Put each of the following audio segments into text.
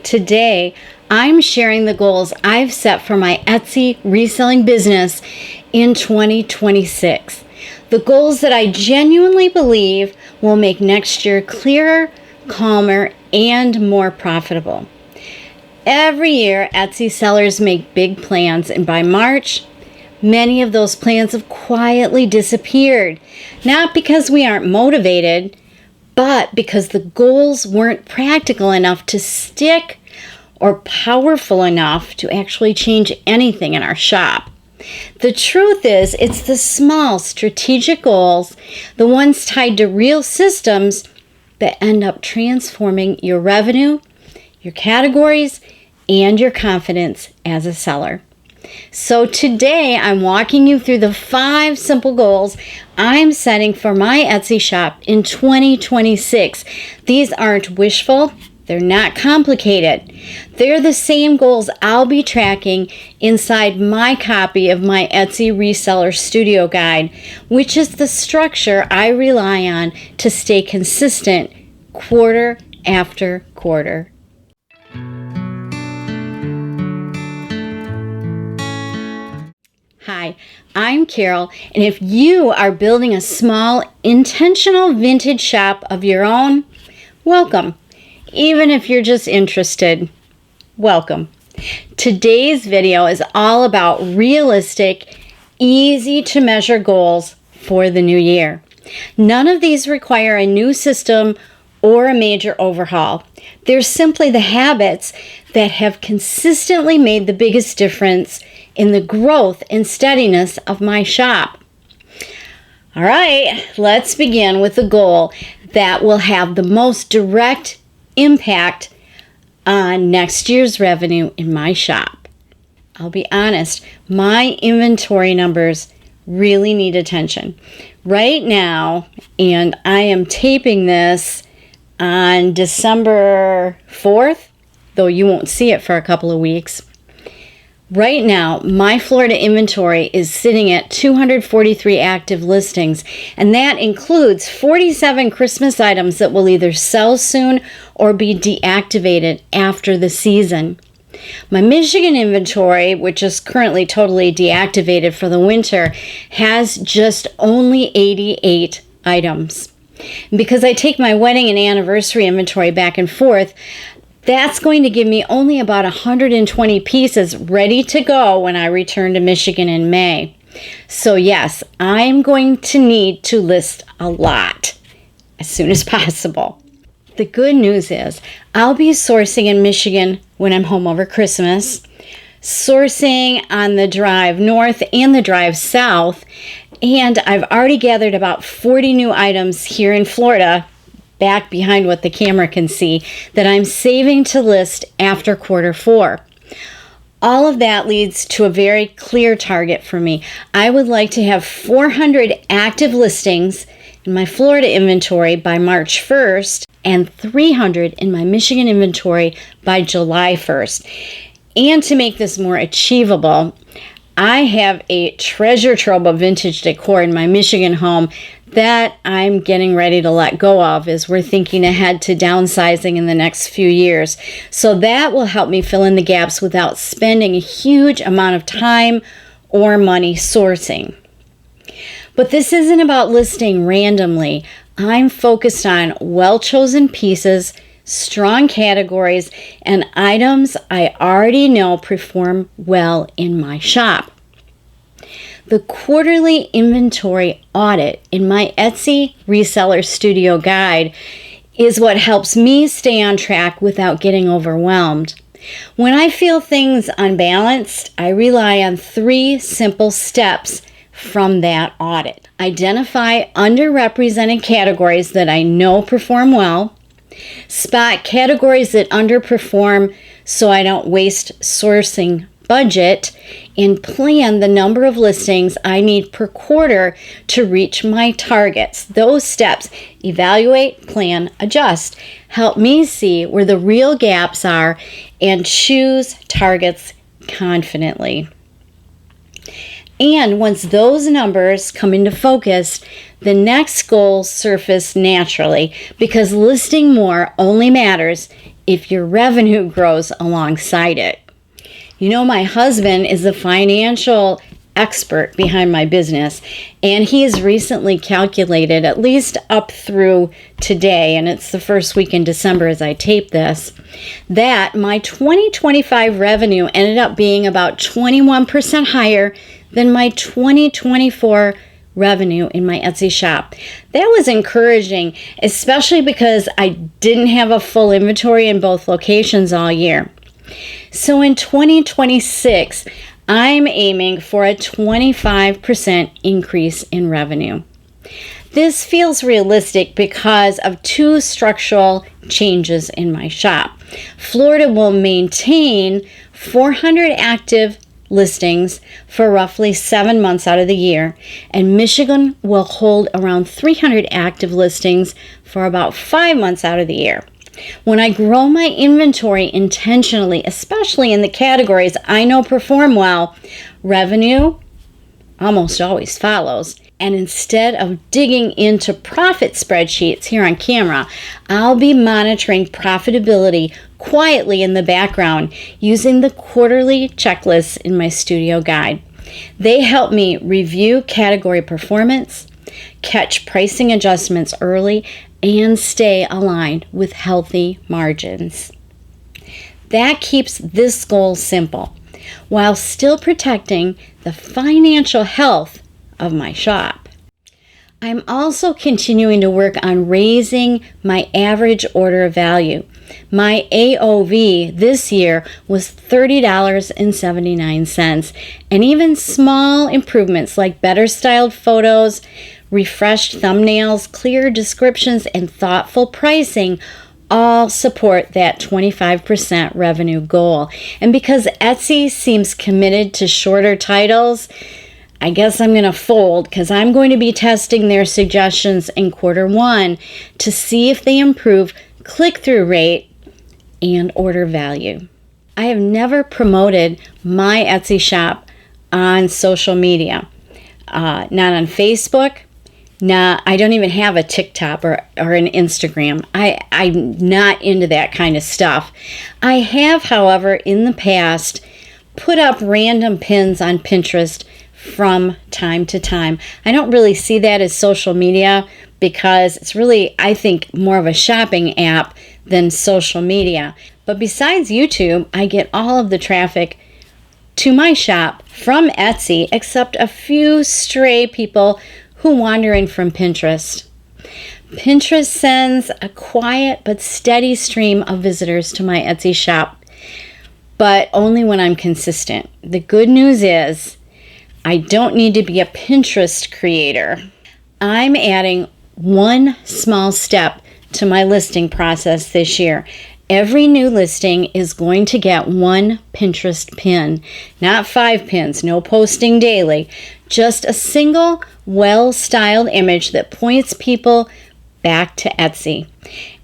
Today, I'm sharing the goals I've set for my Etsy reselling business in 2026. The goals that I genuinely believe will make next year clearer, calmer, and more profitable. Every year, Etsy sellers make big plans, and by March, many of those plans have quietly disappeared. Not because we aren't motivated, but because the goals weren't practical enough to stick or powerful enough to actually change anything in our shop. The truth is, it's the small strategic goals, the ones tied to real systems, that end up transforming your revenue, your categories, and your confidence as a seller. So today I'm walking you through the 5 simple goals I'm setting for my Etsy shop in 2026. These aren't wishful. They're not complicated. They're the same goals I'll be tracking inside my copy of my Etsy Reseller Studio Guide, which is the structure I rely on to stay consistent quarter after quarter. Hi, I'm Carol, and if you are building a small, intentional vintage shop of your own, welcome. Even if you're just interested, welcome. Today's video is all about realistic, easy-to-measure goals for the new year. None of these require a new system or a major overhaul. They're simply the habits that have consistently made the biggest difference in the growth and steadiness of my shop. All right, let's begin with the goal that will have the most direct impact on next year's revenue in my shop. I'll be honest, my inventory numbers really need attention. Right now, and I am taping this on December 4th, though you won't see it for a couple of weeks. Right now, my Florida inventory is sitting at 243 active listings, and that includes 47 Christmas items that will either sell soon or be deactivated after the season. My Michigan inventory, which is currently totally deactivated for the winter, has just only 88 items. And because I take my wedding and anniversary inventory back and forth, that's going to give me only about 120 pieces ready to go when I return to Michigan in May. So yes, I'm going to need to list a lot as soon as possible. The good news is I'll be sourcing in Michigan when I'm home over Christmas, sourcing on the drive north and the drive south, and I've already gathered about 40 new items here in Florida, back behind what the camera can see, that I'm saving to list after quarter 4. All of that leads to a very clear target for me. I would like to have 400 active listings in my Florida inventory by March 1st and 300 in my Michigan inventory by July 1st. And to make this more achievable, I have a treasure trove of vintage decor in my Michigan home that I'm getting ready to let go of as we're thinking ahead to downsizing in the next few years. So that will help me fill in the gaps without spending a huge amount of time or money sourcing. But this isn't about listing randomly. I'm focused on well-chosen pieces, strong categories, and items I already know perform well in my shop. The quarterly inventory audit in my Etsy Reseller Studio Guide is what helps me stay on track without getting overwhelmed. When I feel things unbalanced, I rely on 3 simple steps from that audit. Identify underrepresented categories that I know perform well, spot categories that underperform so I don't waste sourcing budget, and plan the number of listings I need per quarter to reach my targets. Those steps, evaluate, plan, adjust, help me see where the real gaps are and choose targets confidently. And once those numbers come into focus, the next goals surface naturally because listing more only matters if your revenue grows alongside it. You know, my husband is the financial expert behind my business, and he has recently calculated, at least up through today, and it's the first week in December as I tape this, that my 2025 revenue ended up being about 21% higher than my 2024 revenue in my Etsy shop. That was encouraging, especially because I didn't have a full inventory in both locations all year. So in 2026, I'm aiming for a 25% increase in revenue. This feels realistic because of two structural changes in my shop. Florida will maintain 400 active listings for roughly 7 months out of the year, and Michigan will hold around 300 active listings for about 5 months out of the year. When I grow my inventory intentionally, especially in the categories I know perform well, revenue almost always follows. And instead of digging into profit spreadsheets here on camera, I'll be monitoring profitability quietly in the background using the quarterly checklists in my studio guide. They help me review category performance, catch pricing adjustments early, and stay aligned with healthy margins. That keeps this goal simple, while still protecting the financial health of my shop. I'm also continuing to work on raising my average order value. My AOV this year was $30.79, and even small improvements like better styled photos, refreshed thumbnails, clear descriptions, and thoughtful pricing all support that 25% revenue goal. And because Etsy seems committed to shorter titles, I guess I'm going to fold because I'm going to be testing their suggestions in Q1 to see if they improve click-through rate and order value. I have never promoted my Etsy shop on social media, not on Facebook. Nah, I don't even have a TikTok or an Instagram. I'm not into that kind of stuff. I have, however, in the past, put up random pins on Pinterest from time to time. I don't really see that as social media because it's really, I think, more of a shopping app than social media. But besides YouTube, I get all of the traffic to my shop from Etsy, except a few stray people who wander in from Pinterest. Pinterest sends a quiet but steady stream of visitors to my Etsy shop, but only when I'm consistent. The good news is I don't need to be a Pinterest creator. I'm adding one small step to my listing process this year. Every new listing is going to get one Pinterest pin, not 5 pins, no posting daily, just a single well-styled image that points people back to Etsy.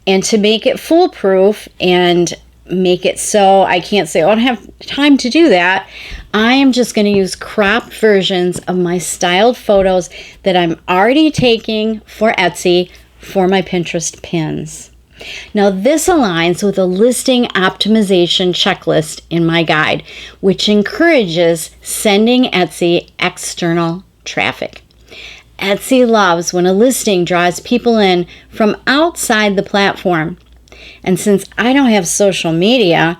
And to make it foolproof and make it so I can't say, oh, I don't have time to do that, I am just going to use cropped versions of my styled photos that I'm already taking for Etsy for my Pinterest pins. Now this aligns with a listing optimization checklist in my guide, which encourages sending Etsy external traffic. Etsy loves when a listing draws people in from outside the platform. And since I don't have social media,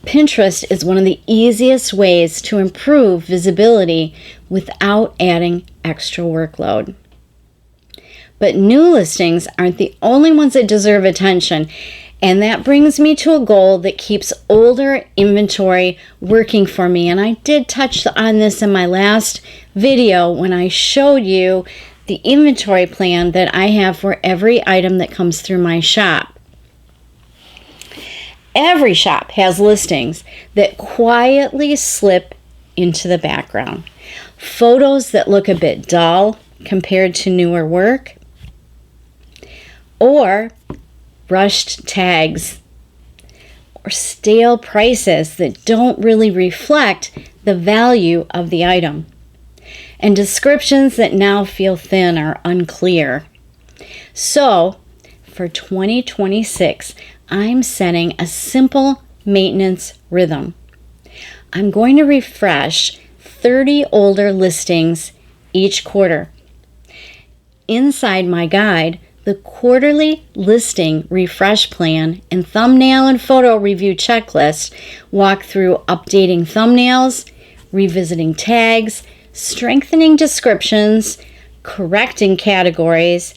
Pinterest is one of the easiest ways to improve visibility without adding extra workload. But new listings aren't the only ones that deserve attention, and that brings me to a goal that keeps older inventory working for me. And I did touch on this in my last video when I showed you the inventory plan that I have for every item that comes through my shop. Every shop has listings that quietly slip into the background. Photos that look a bit dull compared to newer work, or rushed tags, or stale prices that don't really reflect the value of the item, and descriptions that now feel thin or unclear. So, for 2026, I'm setting a simple maintenance rhythm. I'm going to refresh 30 older listings each quarter. Inside my guide, the quarterly listing refresh plan and thumbnail and photo review checklist walk through updating thumbnails, revisiting tags, strengthening descriptions, correcting categories,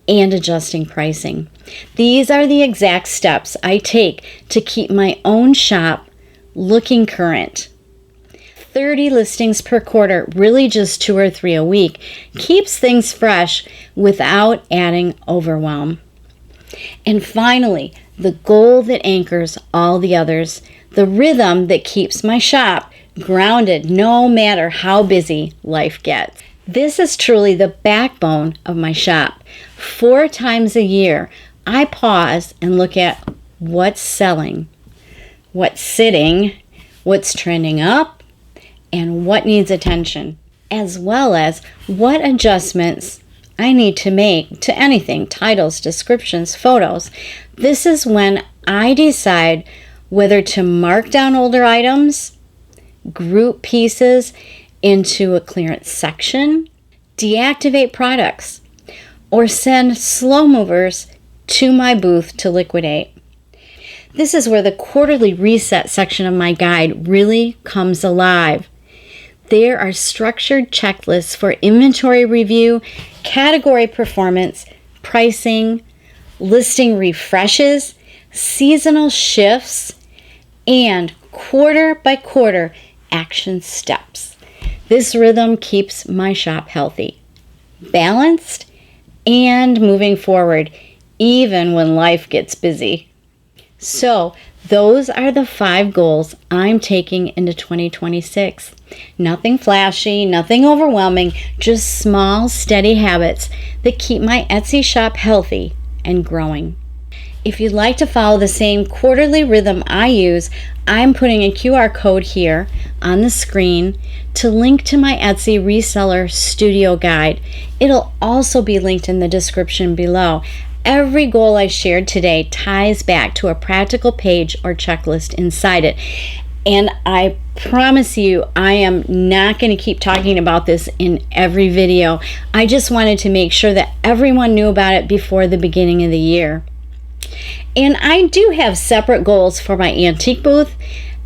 and adjusting pricing. These are the exact steps I take to keep my own shop looking current. 30 listings per quarter, really just 2 or 3 a week, keeps things fresh without adding overwhelm. And finally, the goal that anchors all the others, the rhythm that keeps my shop grounded no matter how busy life gets. This is truly the backbone of my shop. 4 times a year, I pause and look at what's selling, what's sitting, what's trending up, and what needs attention, as well as what adjustments I need to make to anything, titles, descriptions, photos. This is when I decide whether to mark down older items, group pieces into a clearance section, deactivate products, or send slow movers to my booth to liquidate. This is where the quarterly reset section of my guide really comes alive. There are structured checklists for inventory review, category performance, pricing, listing refreshes, seasonal shifts, and quarter by quarter action steps. This rhythm keeps my shop healthy, balanced, and moving forward, even when life gets busy. So, those are the 5 goals I'm taking into 2026. Nothing flashy, nothing overwhelming, just small, steady habits that keep my Etsy shop healthy and growing. If you'd like to follow the same quarterly rhythm I use, I'm putting a QR code here on the screen to link to my Etsy reseller studio guide. It'll also be linked in the description below. Every goal I shared today ties back to a practical page or checklist inside it. And I promise you, I am not going to keep talking about this in every video. I just wanted to make sure that everyone knew about it before the beginning of the year. And I do have separate goals for my antique booth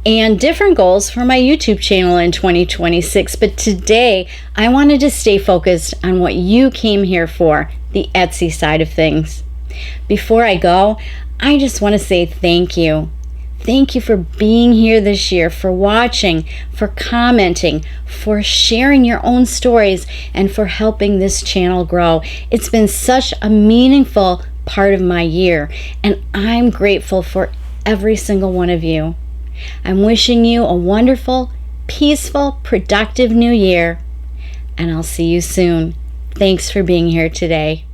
and different goals for my YouTube channel in 2026. But today, I wanted to stay focused on what you came here for, the Etsy side of things. Before I go, I just want to say thank you. Thank you for being here this year, for watching, for commenting, for sharing your own stories, and for helping this channel grow. It's been such a meaningful part of my year, and I'm grateful for every single one of you. I'm wishing you a wonderful, peaceful, productive new year, and I'll see you soon. Thanks for being here today.